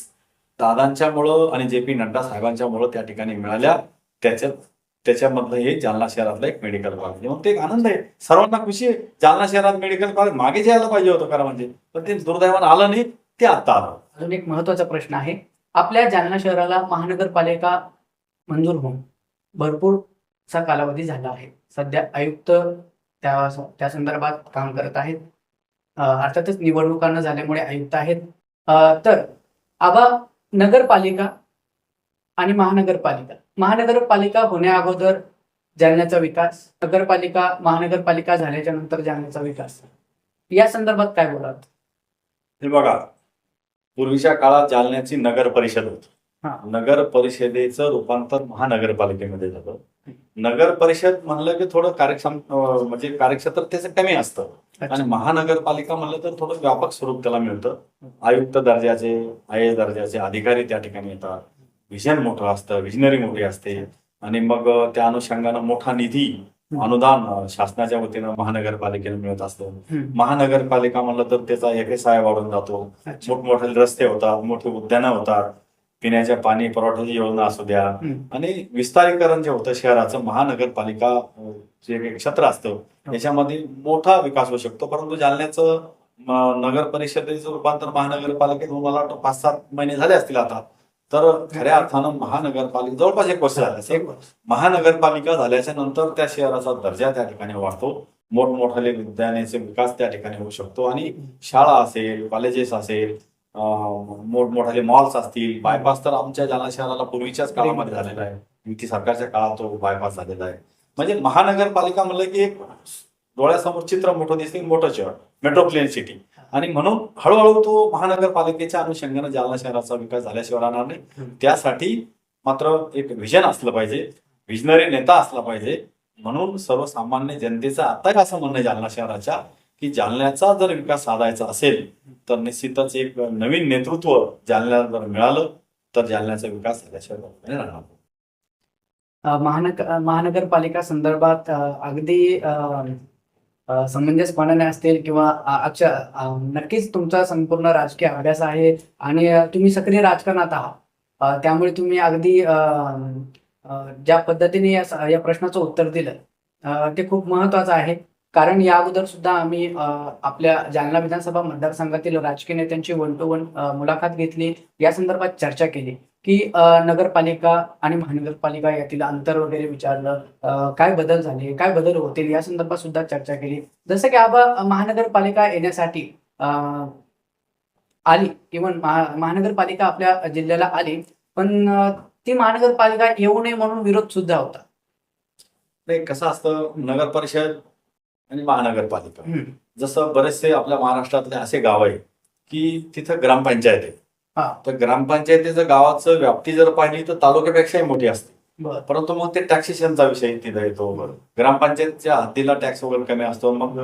दादांच्यामुळं आणि जे.पी. नड्डा साहेबांच्यामुळं त्या ठिकाणी मिळाल्या. त्याच्यामधलं हे जालना शहरातलं एक मेडिकल कॉलेज. मग ते एक आनंद आहे, सर्वांना खुशी आहे. जालना शहरात मेडिकल कॉलेज मागे यायला पाहिजे होतं खरं म्हणजे, पण ते दुर्दैवानं आलं नाही, ते आता आलं. अजून एक महत्वाचा प्रश्न आहे. आपल्या जालना शहराला महानगरपालिका मंजूर होऊन भरपूरचा कालावधी झाला आहे. सध्या आयुक्त त्या संदर्भात काम करत आहेत. अर्थातच निवडणुका न झाल्यामुळे आयुक्त आहेत. तर आबा नगरपालिका आणि महानगरपालिका होण्या अगोदर जालन्याचा विकास, महानगरपालिका झाल्याच्या नंतर जालन्याचा विकास, या संदर्भात काय बोलाल? हे बघा, पूर्वीच्या काळात जालन्याची नगर परिषद होती. नगर परिषदेचं रूपांतर महानगरपालिकेमध्ये झालं. नगर परिषद म्हणलं की थोडं म्हणजे कार्यक्षेत्र त्याचं कमी असतं आणि महानगरपालिका म्हणलं तर थोडं व्यापक स्वरूप त्याला मिळतं. आयुक्त दर्जाचे, IAS दर्जाचे अधिकारी त्या ठिकाणी येतात. व्हिजन मोठं असतं, विजनरी मोठी असते आणि मग त्या अनुषंगानं मोठा निधी अनुदान शासनाच्या वतीनं महानगरपालिकेला मिळत असतं. महानगरपालिका म्हणलं तर त्याचा FSI वाढून जातो. मोठमोठे रस्ते होतात, मोठी उद्यानं होतात, पिण्याच्या पाणी पुरवठ्याची योजना असू द्या आणि विस्तारीकरण जे होतं शहराचं, महानगरपालिका जे काही क्षेत्र असतं याच्यामध्ये मोठा विकास होऊ शकतो. परंतु जालन्याचं नगर परिषदेचं रूपांतर महानगरपालिकेत मला वाटतं 5-7 महिने झाले असतील आता. तर खऱ्या अर्थानं महानगरपालिका जवळपास 1 वर्ष झालं. महानगरपालिका झाल्याच्या नंतर त्या शहराचा दर्जा त्या ठिकाणी वाढतो. मोठमोठाले उद्यानाचे विकास त्या ठिकाणी होऊ शकतो आणि शाळा असेल, कॉलेजेस असेल, मोठमोठाले मॉल्स असतील. बायपास तर आमच्या जालना शहराला पूर्वीच्याच काळामध्ये झालेला आहे. युती सरकारच्या काळात तो बायपास झालेला आहे. म्हणजे महानगरपालिका म्हणलं की एक डोळ्यासमोर चित्र मोठं दिसते, मोठं शहर. मेट्रोप्लेन सिटी. आणि म्हणून हळूहळू तो महानगरपालिकेच्या अनुषंगाने जालना शहराचा विकास झाल्याशिवाय राहणार नाही. त्यासाठी मात्र एक व्हिजन असलं पाहिजे, विजनरी नेता असला पाहिजे. म्हणून सर्वसामान्य जनतेचं आता असं म्हणणं आहे जालना शहराच्या, की जालन्याचा जर विकास साधायचा असेल तर निश्चितच एक नवीन नेतृत्व जालन्याला जर मिळालं तर जालन्याचा विकास झाल्याशिवाय राहणार नाही. महानगरपालिका संदर्भात अगदी समंजसपणाने असतील किंवा नक्कीच तुमचा संपूर्ण राजकीय अभ्यास आहे आणि तुम्ही सक्रिय राजकारणात आहात. त्यामुळे तुम्ही अगदी ज्या पद्धतीने या प्रश्नाचं उत्तर दिलं ते खूप महत्वाचं आहे. कारण या अगोदर सुद्धा आम्ही आपल्या जालना विधानसभा मतदारसंघातील राजकीय नेत्यांची 1 to 1 मुलाखत घेतली, या संदर्भात चर्चा केली की नगरपालिका आणि महानगरपालिका यातील अंतर वगैरे विचारलं, काय बदल झाले, काय बदल होतील या संदर्भात सुद्धा चर्चा केली. जसं की महानगरपालिका येण्यासाठी आली, इव्हन महानगरपालिका आपल्या जिल्ह्याला आली, पण ती महानगरपालिका येऊ नये म्हणून विरोध सुद्धा होता. नाही, कसं असतं, नगर परिषद आणि महानगरपालिका जसं बरेचसे आपल्या महाराष्ट्रातले असे गाव आहे की तिथं ग्रामपंचायत आहे. तर ग्रामपंचायतीचं गावाचं व्याप्ती जर पाहिली तर तालुक्यापेक्षाही मोठी असते. परंतु मग ते टॅक्सेशनचा विषय तिथं येतो. ग्रामपंचायतच्या हद्दीला टॅक्स वगैरे कमी असतो, मग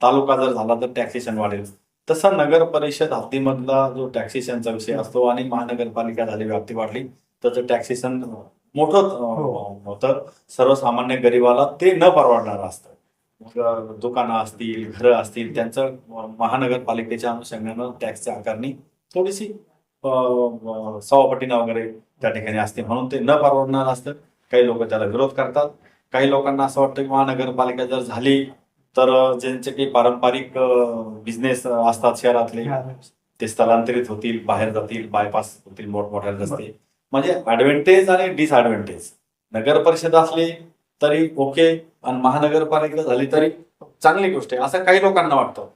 तालुका जर झाला तर टॅक्सेशन वाढेल. तसा नगर परिषद हद्दीमधला जो टॅक्सेशनचा विषय असतो आणि महानगरपालिका झाली, व्याप्ती वाढली तर टॅक्सेशन मोठं होतं. सर्वसामान्य गरिबाला ते न परवडणारं असतं. मग दुकानं असतील, घरं असतील, त्यांचं महानगरपालिकेच्या अनुषंगानं टॅक्सची आकारणी थोडीशी सवापटीनं वगैरे त्या ठिकाणी असते, म्हणून ते न परवडणार असतं. काही लोक त्याला विरोध करतात. काही लोकांना असं वाटतं की महानगरपालिका जर झाली तर ज्यांचे काही पारंपरिक बिझनेस असतात शहरातले ते स्थलांतरित होतील, बाहेर जातील, बायपास होतील, मोठमोठ्या रस्ते. म्हणजे ऍडव्हान्टेज आणि डिसएडव्हान्टेज. नगर परिषद असली तरी ओके आणि महानगरपालिका झाली तरी चांगली गोष्ट आहे असं काही लोकांना वाटतं.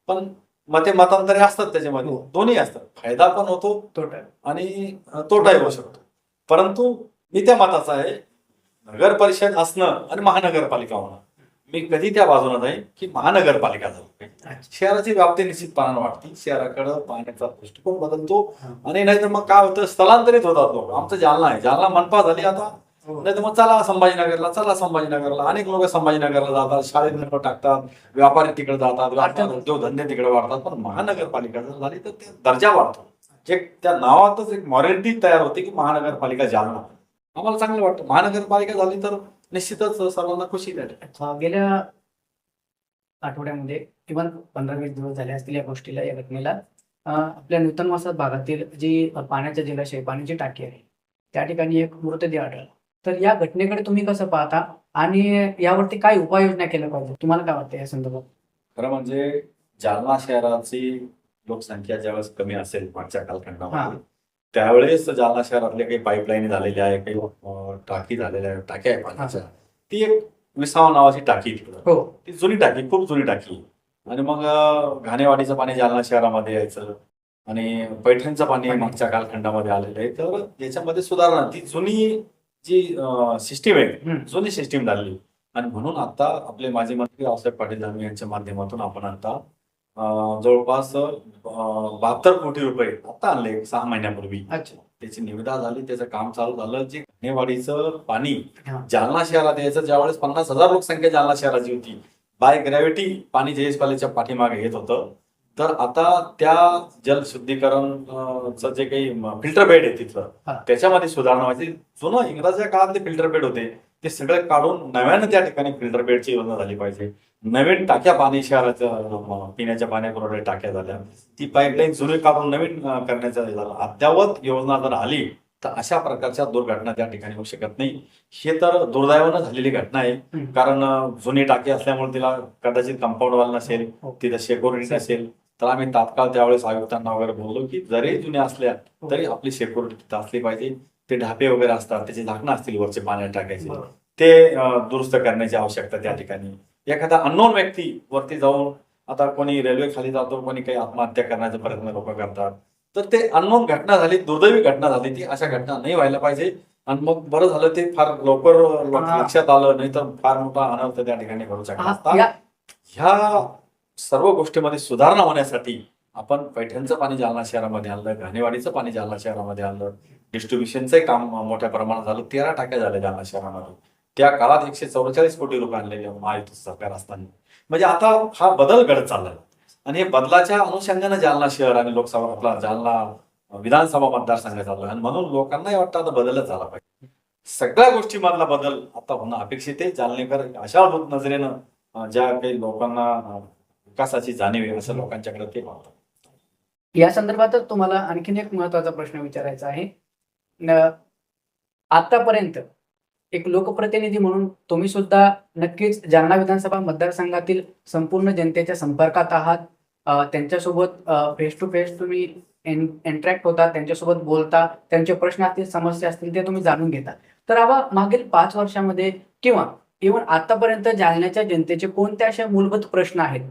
पण मतांतरे असतात त्याच्यामध्ये, दोन्ही असतात. फायदा पण होतो आणि तोटाही होऊ शकतो. परंतु मी त्या मताचा आहे, नगर परिषद असणं आणि महानगरपालिका होणं, मी कधी त्या बाजूने नाही की महानगरपालिका झाली. शहराची व्याप्ती निश्चितपणाने वाढते, शहराकडे पाहण्याचा दृष्टिकोन बदलतो. आणि नाहीतर मग काय होतं, स्थलांतरित होतात लोक. आमचं जालना आहे, जालना मनपा झाली आता, नाही तर मग चला संभाजीनगरला. अनेक लोक संभाजीनगरला जातात, शाळेत मुलं टाकतात, व्यापारी तिकडे जातात, उद्योगधंदे तिकडे वाढतात. पण महानगरपालिका जर झाली तर ते दर्जा वाढतो. त्या नावातच एक मॉरॅलिटी तयार होते की महानगरपालिका जालना. आम्हाला चांगलं वाटतं. महानगरपालिका झाली तर निश्चितच सर्वांना खुशी झाली. गेल्या आठवड्यामध्ये किंवा 15-20 दिवस झाले असतील या गोष्टीला, या घटनेला. आपल्या नूतन वसाहत भागातील जी पाण्याच्या जलाशय, पाण्याची टाकी आहे, त्या ठिकाणी एक मृतदेह आढळला. तर या घटनेकडे तुम्ही कसं पाहता आणि यावरती काय उपाययोजना केल्या पाहिजे, तुम्हाला काय वाटतं या संदर्भात? खरं म्हणजे जालना शहराची लोकसंख्या ज्यावेळेस कमी असेल मागच्या कालखंडामध्ये, त्यावेळेस जालना शहरातले काही पाईपलाईन झालेल्या आहे, काही टाकी झालेल्या आहे, टाक्या आहे पाण्याच्या. ती एक विसावा नावाची टाकी तिकडं, ती जुनी टाकी, खूप जुनी टाकी. आणि मग घाणेवाडीचं पाणी जालना शहरामध्ये यायचं आणि पैठणचं पाणी मागच्या कालखंडामध्ये आलेलं आहे. तर याच्यामध्ये सुधारणा, ती जुनी जी सिस्टीम आहे, जुनी सिस्टीम झाली. आणि म्हणून आता आपले माजी मंत्री रावसाहेब पाटील दानवे यांच्या माध्यमातून आपण आता जवळपास 72 कोटी रुपये आता आणले 6 महिन्यापूर्वी. त्याची निविदा झाली, त्याचं काम चालू झालं. जे घाणेवाडीचं पाणी जालना शहरात यायचं, ज्यावेळेस 50,000 लोकसंख्या जालना शहराची होती, बाय ग्रॅव्हिटी पाणी जयेश कॉलेजच्या पाठीमागे येत होतं. तर आता त्या जल शुद्धीकरणचं जे काही फिल्टर बेड आहे तिथलं, त्याच्यामध्ये सुधारणा व्हायची. जुनं इंग्रजाच्या काळातले फिल्टर बेड होते ते सगळे काढून नव्यानं त्या ठिकाणी फिल्टर बेडची योजना झाली पाहिजे. नवीन टाक्या, पाणी शहराच्या पिण्याच्या पाण्यापुरवठ्या टाक्या झाल्या, ती पाईपलाईन जुनी काढून नवीन करण्याचं झालं. अद्यावत योजना जर आली तर अशा प्रकारच्या दुर्घटना त्या ठिकाणी होऊ शकत नाही. हे तर दुर्दैवानं झालेली घटना आहे. कारण जुनी टाकी असल्यामुळे तिला कदाचित कंपाऊंड वॉल नसेल, तिथं सिक्युरिटी नसेल. तर आम्ही तात्काळ त्यावेळेस आयुक्तांना वगैरे बोललो की जरी जुन्या असल्या तरी आपली सिक्युरिटी तिथं असली पाहिजे. ते ढापे वगैरे असतात, त्याचे झाकणं असतील वरचे पाण्यात टाकायचे, ते दुरुस्त करण्याची आवश्यकता त्या ठिकाणी. एखादा अननोन व्यक्ती वरती जाऊन, आता कोणी रेल्वे खाली जातो, कोणी काही आत्महत्या करण्याचा प्रयत्न लोक करतात, तर ते अननोन घटना झाली, दुर्दैवी घटना झाली, ती अशा घटना नाही व्हायला पाहिजे. आणि मग बरं झालं ते फार लवकर लक्षात आलं, नाही तर फार मोठा अनर्थ त्या ठिकाणी घडू शकला असता. ह्या सर्व गोष्टीमध्ये सुधारणा होण्यासाठी आपण पैठणचं पाणी जालना शहरामध्ये आणलं, घाणेवाडीचं पाणी जालना शहरामध्ये आणलं, डिस्ट्रीब्युशनचंही काम मोठ्या प्रमाणात झालं. 13 टाक्या झाल्या जालना शहरामध्ये. त्या काळात 144 कोटी रुपये आणलेले महायुतीचं सरकार असताना. म्हणजे आता हा बदल घडत चाललाय आणि हे बदलाच्या अनुषंगाने जालना शहर आणि लोकसभा आपला जालना विधानसभा मतदारसंघ चालू आणि म्हणून लोकांनाही वाटतं आता बदलच झाला पाहिजे. सगळ्या गोष्टीमधला बदल आता होणं अपेक्षित आहे. जालनेकर अशा नजरेनं ज्या काही लोकांना विकासाची जाणीव आहे असं लोकांच्याकडे ते पाहतात. या संदर्भात तुम्हाला आणखीन एक महत्वाचा प्रश्न विचारायचा आहे. आतापर्यंत एक लोकप्रतिनिधी म्हणून तुम्ही सुद्धा नक्कीच जालना विधानसभा मतदारसंघातील संपूर्ण जनतेच्या संपर्कात आहात. त्यांच्यासोबत फेस टू फेस तुम्ही इंटरॅक्ट होता, त्यांच्यासोबत बोलता, त्यांचे प्रश्न असतील, समस्या असतील ते तुम्ही जाणून घेता. तर मागील 5 वर्षामध्ये किंवा इव्हन आतापर्यंत जालन्याच्या जनतेचे कोणते असे मूलभूत प्रश्न आहेत,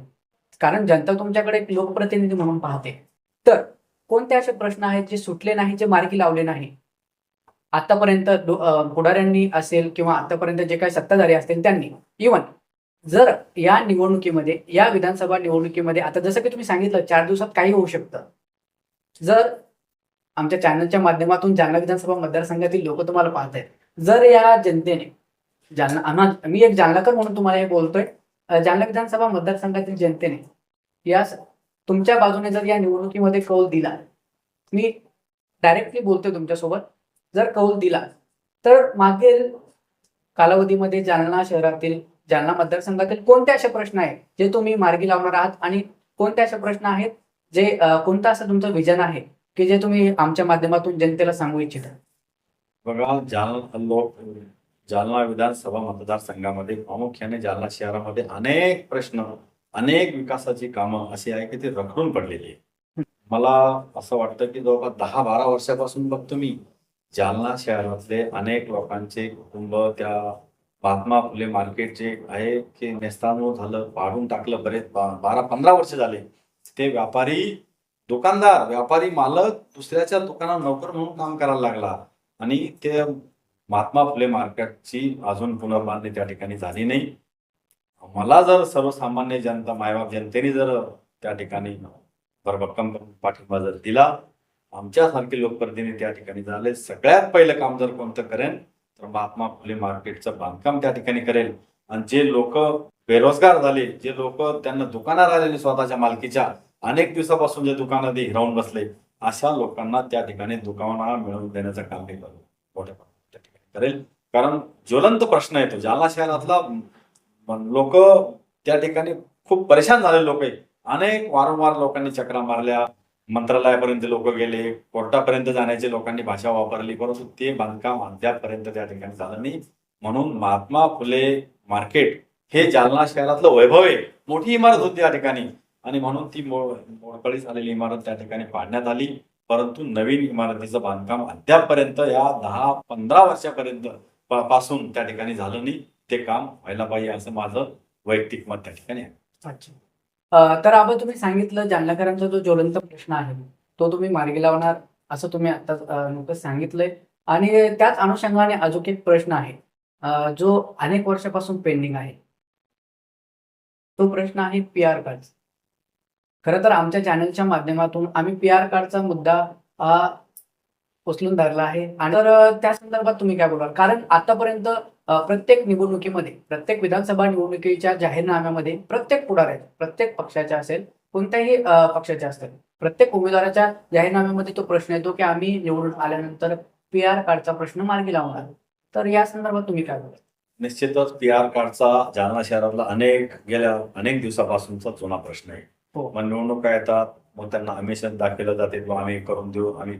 कारण जनता तुमच्याकडे एक लोकप्रतिनिधी म्हणून पाहते, तर कोणते असे प्रश्न आहेत जे सुटले नाही, जे मार्गी लावले नाही आतापर्यंत पुढाऱ्यांनी असेल किंवा आतापर्यंत जे काही सत्ताधारी असतील त्यांनी? इव्हन जर या निवडणुकीमध्ये, या विधानसभा निवडणुकीमध्ये, आता जसं की तुम्ही सांगितलं 4 दिवसात काही होऊ शकतं, जर आमच्या चॅनलच्या माध्यमातून जालना विधानसभा मतदारसंघातील लोक तुम्हाला पाहत आहेत, जर या जनतेने मी एक जालनाकर म्हणून तुम्हाला हे बोलतोय, जालना विधानसभा मतदारसंघातील जनतेने या तुमच्या बाजूने जर या निवडणुकीमध्ये कौल दिला, मी डायरेक्टली बोलतोय तुमच्यासोबत, जर कौल दिला तर मागील कालावधीमध्ये जालना शहरातील, जालना मतदारसंघातील कोणते असे प्रश्न आहेत जे तुम्ही मार्गी लावणार आहात आणि कोणते असे प्रश्न आहेत जे कोणतं असं तुमचं विजन आहे की जे तुम्ही आमच्या माध्यमातून जनतेला सांगू इच्छिता? बघा, जालना विधानसभा मतदारसंघामध्ये प्रामुख्याने जालना शहरामध्ये अनेक प्रश्न, अनेक विकासाची कामं अशी आहे की ती रखडून पडलेली आहे. मला असं वाटतं की जवळपास 10-12 वर्षापासून बघतो मी जालना शहरातले अनेक लोकांचे कुटुंब त्या महात्मा फुले मार्केट जे आहे की नेस्तानाबूत झालं, पाडून टाकलं. बरेच 12-15 वर्ष झाले. ते व्यापारी मालक दुसऱ्याच्या दुकानात नोकर म्हणून काम करायला लागला आणि ते महात्मा फुले मार्केटची अजून पुनर्बांधणी त्या ठिकाणी झाली नाही. मला जर सर्वसामान्य जनता, मायबाप जनतेने जर त्या ठिकाणी भरभक्कम पाठिंबा जर दिला, आमच्यासारखे लोकप्रतिनिधी त्या ठिकाणी झाले, सगळ्यात पहिलं काम जर कोणतं करेन तर महात्मा फुले मार्केटचं बांधकाम त्या ठिकाणी करेल. आणि जे लोक बेरोजगार झाले, जे लोक त्यांना दुकानं राहिलेली स्वतःच्या मालकीच्या, अनेक दिवसापासून जे दुकानं हिरावून बसले, अशा लोकांना त्या ठिकाणी दुकानं मिळवून देण्याचं काम मी मोठ्या त्या ठिकाणी करेल. कारण ज्वलंत प्रश्न येतो जालना शहरातला. लोक त्या ठिकाणी खूप परेशान झाले लोक आहे. अनेक वारंवार लोकांनी चक्रा मारल्या, मंत्रालयापर्यंत लोक गेले, कोर्टापर्यंत जाण्याची लोकांनी भाषा वापरली, परंतु ते बांधकाम अद्यापपर्यंत त्या ठिकाणी झालं नाही. म्हणून महात्मा फुले मार्केट हे जालना शहरातलं वैभव आहे. मोठी इमारत होती त्या ठिकाणी आणि म्हणून ती मोडकळीस आलेली इमारत त्या ठिकाणी पाडण्यात आली. परंतु नवीन इमारतीचं बांधकाम अद्यापपर्यंत या 10-15 वर्षापर्यंत पासून त्या ठिकाणी झालं नाही. ते काम व्हायला पाहिजे असं माझं वैयक्तिक मत त्या ठिकाणी आहे. अच्छा. तर तुम्ही सांगितलं जालनाकरांचा जो ज्वलंत प्रश्न आहे तो तुम्ही मार्गी लावणार असं तुम्ही आता नुकतंच सांगितलंय. आणि त्याच अनुषंगाने अजून एक प्रश्न आहे जो अनेक वर्षापासून पेंडिंग आहे. तो प्रश्न आहे PR कार्ड. खरं तर आमच्या चॅनलच्या माध्यमातून आम्ही PR कार्डचा मुद्दा उचलून धरला आहे. आणि तर त्या संदर्भात तुम्ही काय बोलाल? कारण आतापर्यंत प्रत्येक निवडणुकीमध्ये, प्रत्येक विधानसभा निवडणुकीच्या जाहीरनाम्यामध्ये प्रत्येक पुढाऱ्याच्या, प्रत्येक पक्षाच्या असेल, कोणत्याही पक्षाच्या असेल, प्रत्येक उमेदवाराच्या जाहीरनाम्यामध्ये तो प्रश्न येतो की आम्ही निवडून आल्यानंतर PR कार्डचा प्रश्न मार्गी लावणार. तर या संदर्भात तुम्ही काय बोलाल? निश्चितच PR कार्डचा जालना शहरातला गेल्या अनेक दिवसापासूनचा जुना प्रश्न आहे. हो. मग निवडणुका येतात, मग त्यांना आमिषात दाखवलं जाते, आम्ही करून देऊ, आम्ही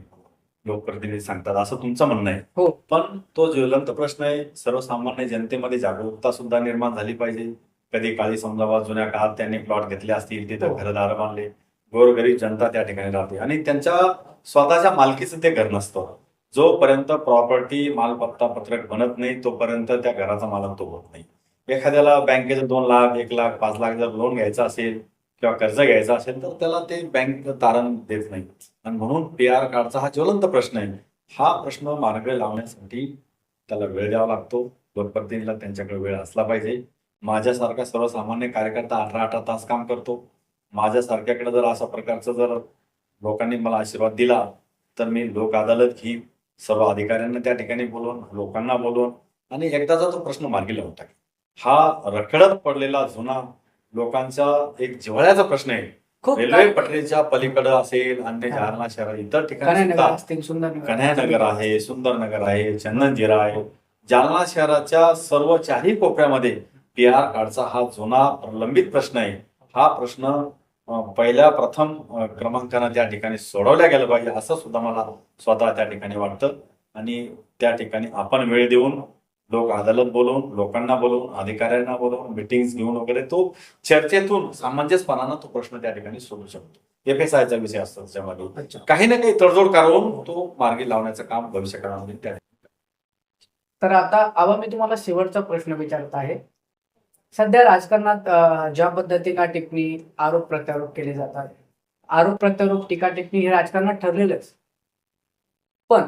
लोकप्रतिनिधी सांगतात असं तुमचं म्हणणं आहे. हो. पण तो ज्वलंत प्रश्न आहे. सर्वसामान्य जनतेमध्ये जागरूकता सुद्धा निर्माण झाली पाहिजे. कधी काळी समजा जुन्या काळात त्यांनी प्लॉट घेतले असतील, तिथे हो. घरदार बांधले, गोरगरीब जनता त्या ठिकाणी राहते आणि त्यांच्या स्वतःच्या मालकीचं ते घर नसतं. जोपर्यंत प्रॉपर्टी मालपत्ता पत्रक बनत नाही तोपर्यंत त्या घराचा मालक तो होत नाही. एखाद्याला बँकेचं 2 लाख, 1 लाख, 5 लाख जर लोन घ्यायचं असेल किंवा कर्ज घ्यायचं असेल तर त्याला ते बँक तारण देत नाही. आणि म्हणून PR कार्डचा हा ज्वलंत प्रश्न आहे. हा प्रश्न मार्गी लावण्यासाठी त्याला वेळ द्यावा लागतो. लोकप्रतिनिधीला त्यांच्याकडे वेळ असला पाहिजे. माझ्यासारखा सर्वसामान्य कार्यकर्ता 18-18 तास काम करतो. माझ्यासारख्याकडे जर अशा प्रकारचं जर लोकांनी मला आशीर्वाद दिला तर मी लोक अदालत घेईन, सर्व अधिकाऱ्यांना त्या ठिकाणी बोलवून, लोकांना बोलवून आणि एकदाचा तो प्रश्न मार्गी लावून टाकेल. हा रखडत पडलेला जुना लोकांचा एक जिव्हाळ्याचा प्रश्न आहे. खूप रेल्वे पटरीच्या पलीकडे असेल, अन्य जालना शहर इतर ठिकाणी कन्यानगर सुद्धा असतील, सुंदरनगर कन्हानगर आहे, सुंदरनगर आहे, चंदनजिरा आहे. जालना शहराच्या सर्व चारही कोपऱ्यामध्ये PR कार्डचा हा जुना प्रलंबित प्रश्न आहे. हा प्रश्न पहिल्या प्रथम क्रमांकाने त्या ठिकाणी सोडवला गेला पाहिजे असं सुद्धा मला स्वतः त्या ठिकाणी वाटतं. आणि त्या ठिकाणी आपण वेळ देऊन, लोक अदालत बोलवून, लोकांना बोलवून, अधिकाऱ्यांना बोलवून, मिटिंग्स घेऊन वगैरे तो चर्चेतून सामंजस्यपणानं तो प्रश्न त्या ठिकाणी सोडू शकतो. FSIचा विषय असतो त्याच्यामध्ये. अच्छा. काही ना काही तडजोड करून तो मार्गी लावण्याचं काम भविष्य काळामध्ये त्या तर आता आबा मी तुम्हाला शेवटचा प्रश्न विचारत आहे. सध्या राजकारणात ज्या पद्धतीने टिप्पणी, आरोप प्रत्यारोप केले जातात, आरोप प्रत्यारोप, टीका टिप्पणी हे राजकारणात ठरलेलंच, पण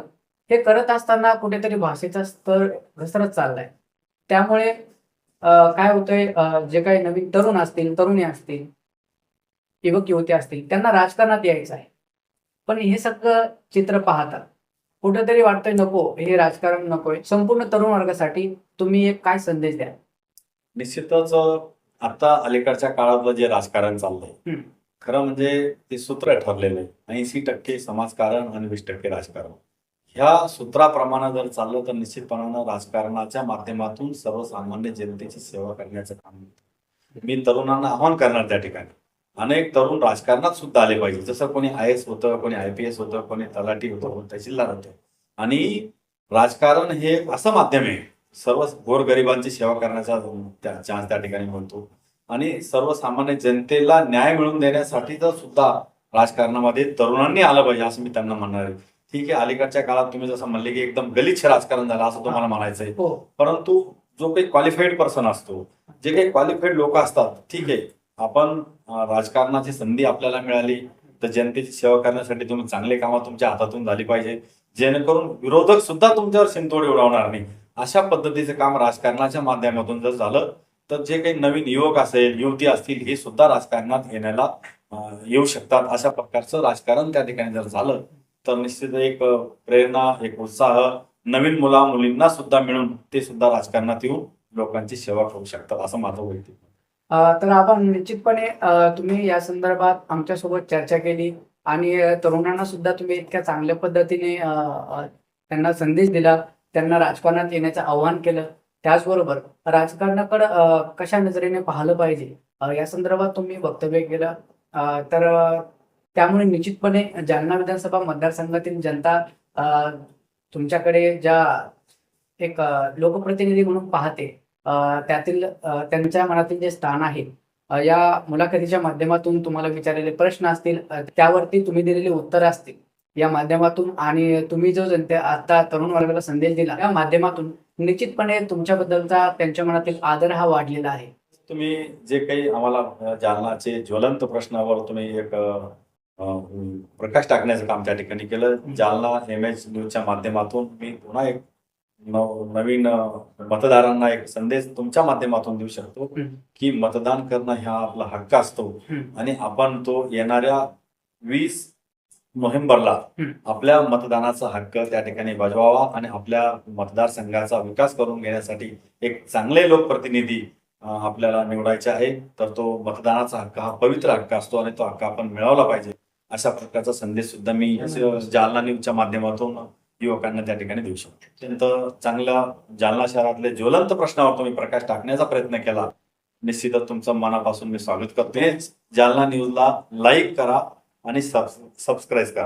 हे करत असताना कुठेतरी भाषेचा स्तर घसरत चाललाय. त्यामुळे काय होतंय, जे काही नवीन तरुण असतील, तरुणी असतील, युवक युवती असतील, त्यांना राजकारणात यायचं आहे, पण हे सगळं चित्र पाहतात कुठेतरी वाटतंय नको, हे राजकारण नकोय. संपूर्ण तरुण वर्गासाठी तुम्ही एक काय संदेश द्या? निश्चितच आता अलीकडच्या काळातलं जे राजकारण चाललंय, खरं म्हणजे ते सूत्र ठरलेलं आहे. 80% समाजकारण आणि 20% राजकारण. ह्या सूत्राप्रमाणे जर चाललं तर निश्चितपणानं राजकारणाच्या माध्यमातून सर्वसामान्य जनतेची सेवा करण्याचं काम मी तरुणांना आवाहन करणार. त्या ठिकाणी अनेक तरुण राजकारणात सुद्धा आले पाहिजे. जसं कोणी IAS होतं, कोणी IPS होतं, कोणी तलाठी होतं, कोणी तहसीलदार होतं. आणि राजकारण हे असं माध्यम आहे, सर्व गोरगरिबांची सेवा करण्याचा चान्स त्या ठिकाणी मिळतो. आणि सर्वसामान्य जनतेला न्याय मिळवून देण्यासाठी तर सुद्धा राजकारणामध्ये तरुणांनी आलं पाहिजे असं मी त्यांना म्हणणार आहे. ठीक आहे, अलीकडच्या काळात तुम्ही जसं म्हणले की एकदम गलिच्छ राजकारण झालं असं तुम्हाला म्हणायचंय, हो, परंतु जो काही क्वालिफाईड पर्सन असतो, जे काही क्वालिफाईड लोक असतात, ठीक आहे, आपण राजकारणाची संधी आपल्याला मिळाली तर जनतेची सेवा करण्यासाठी तुम्ही चांगले कामं तुमच्या हातातून झाली पाहिजे, जेणेकरून विरोधक सुद्धा तुमच्यावर शिंतोडे उडवणार नाही. अशा पद्धतीचं काम राजकारणाच्या माध्यमातून जर झालं तर जे काही नवीन युवक असेल, युवती असतील, हे सुद्धा राजकारणात येण्याला येऊ शकतात. अशा प्रकारचं राजकारण त्या ठिकाणी जर झालं तर निश्चित एक प्रेरणा, एक उत्साह नवीन मुला मुलींना सुद्धा मिळून ते सुद्धा राजकारणात येऊन लोकांची सेवा करू शकतात असं माझं वैयक्तिक. तर आपण निश्चितपणे तुम्ही या संदर्भात आमच्यासोबत चर्चा केली आणि तरुणांना सुद्धा तुम्ही इतक्या चांगल्या पद्धतीने त्यांना संदेश दिला, त्यांना राजकारणात येण्याचं आवाहन केलं. त्याचबरोबर राजकारणाकडे कशा नजरेने पाहिलं पाहिजे या संदर्भात तुम्ही वक्तव्य केलं. तर त्यामुळे निश्चितपणे जालना विधानसभा मतदारसंघातील जनता तुमच्याकडे ज्या एक लोकप्रतिनिधी म्हणून पाहते, त्यातील त्यांच्या मनातील जे स्थान आहे, या मुलाखतीच्या माध्यमातून तुम्हाला विचारलेले प्रश्न असतील, त्यावरती तुम्ही दिलेली उत्तरं असतील या माध्यमातून, आणि तुम्ही जो आता तरुण वर्गाला संदेश दिला या माध्यमातून निश्चितपणे तुमच्याबद्दलचा त्यांच्या मनातील आदर हा वाढलेला आहे. तुम्ही जे काही आम्हाला जालनाचे ज्वलंत प्रश्नावर तुम्ही एक प्रकाश टाकण्याचं काम त्या ठिकाणी केलं. जालना MH न्यूजच्या माध्यमातून मी पुन्हा एक नवीन मतदारांना एक संदेश तुमच्या माध्यमातून देऊ शकतो की मतदान करणं हा आपला हक्क असतो आणि आपण तो येणाऱ्या 20 नोव्हेंबरला आपल्या मतदानाचा हक्क त्या ठिकाणी बजवावा आणि आपल्या मतदारसंघाचा विकास करून घेण्यासाठी एक चांगले लोकप्रतिनिधी आपल्याला निवडायचे आहे. तर तो मतदानाचा हक्क हा पवित्र हक्क असतो आणि तो हक्क आपण मिळवला पाहिजे. अशा प्रकारचा संदेश सुद्धा मी जालना न्यूजच्या माध्यमातून युवकांना त्या ठिकाणी देऊ शकतो. अत्यंत चांगला जालना शहरातले ज्वलंत प्रश्नावर तुम्ही प्रकाश टाकण्याचा प्रयत्न केला. निश्चितच तुमचं मनापासून मी स्वागत करते. जालना न्यूजला लाईक करा आणि सबस्क्राईब करा.